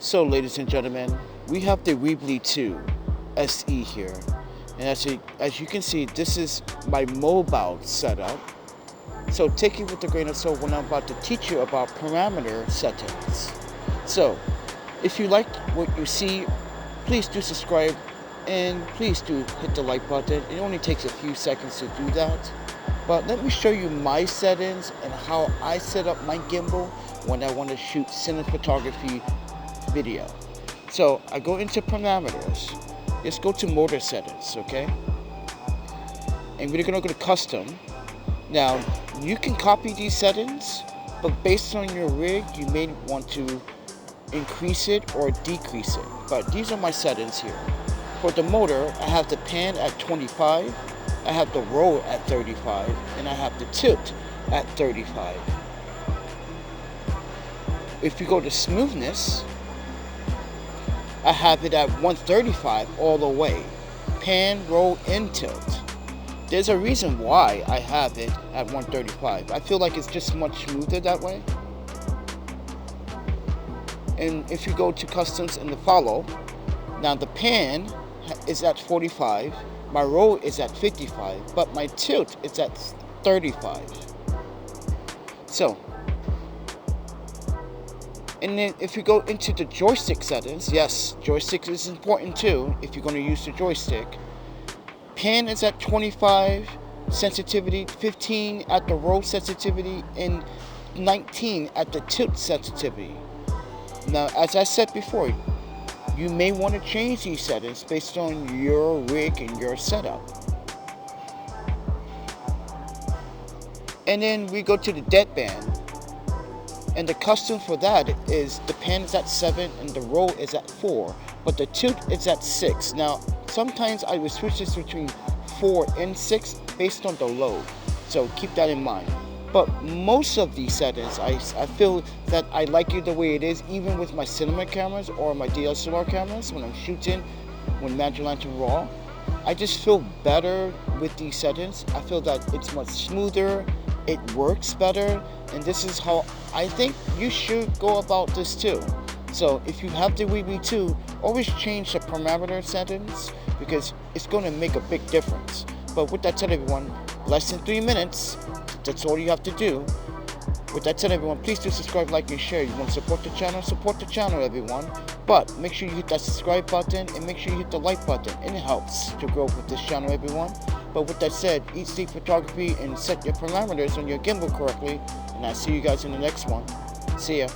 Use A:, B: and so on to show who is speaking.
A: So ladies and gentlemen, we have the Weebill 2 SE here. And as you can see, this is my mobile setup. So take it with a grain of salt when I'm about to teach you about parameter settings. So if you like what you see, please do subscribe and please do hit the like button. It only takes a few seconds to do that. But let me show you my settings and how I set up my gimbal when I want to shoot cinematography video. So I go into parameters. Just go to motor settings, okay? And we're gonna go to custom. Now you can copy these settings, but based on your rig, you may want to increase it or decrease it. But these are my settings here. For the motor, I have the pan at 25, I have the roll at 35, and I have the tilt at 35. If you go to smoothness, I have it at 135 all the way. Pan, roll, and tilt. There's a reason why I have it at 135. I feel like it's just much smoother that way. And if you go to customs and the follow, now the pan is at 45, my roll is at 55, but my tilt is at 35. So, and then if you go into the joystick settings, yes, joystick is important too if you're going to use the joystick. Pan is at 25 sensitivity, 15 at the roll sensitivity, and 19 at the tilt sensitivity. Now, as I said before, you may want to change these settings based on your rig and your setup. And then we go to the deadband. And the custom for that is the pan is at 7 and the roll is at 4, but the tilt is at 6. Now, sometimes I will switch this between 4 and 6 based on the load, so keep that in mind. But most of these settings, I feel that I like it the way it is, even with my cinema cameras or my DSLR cameras when I'm shooting, when Magic Lantern RAW. I just feel better with these settings. I feel that it's much smoother, it works better, and this is how I think you should go about this too. So if you have the Weebill 2, always change the parameter settings because it's going to make a big difference. But with that said, everyone, less than 3 minutes, that's all you have to do. With that said, everyone, please do subscribe, like, and share. You want to support the channel, everyone. But make sure you hit that subscribe button and make sure you hit the like button. It helps to grow with this channel, everyone. But with that said, eat sleep photography and set your parameters on your gimbal correctly. And I'll see you guys in the next one. See ya.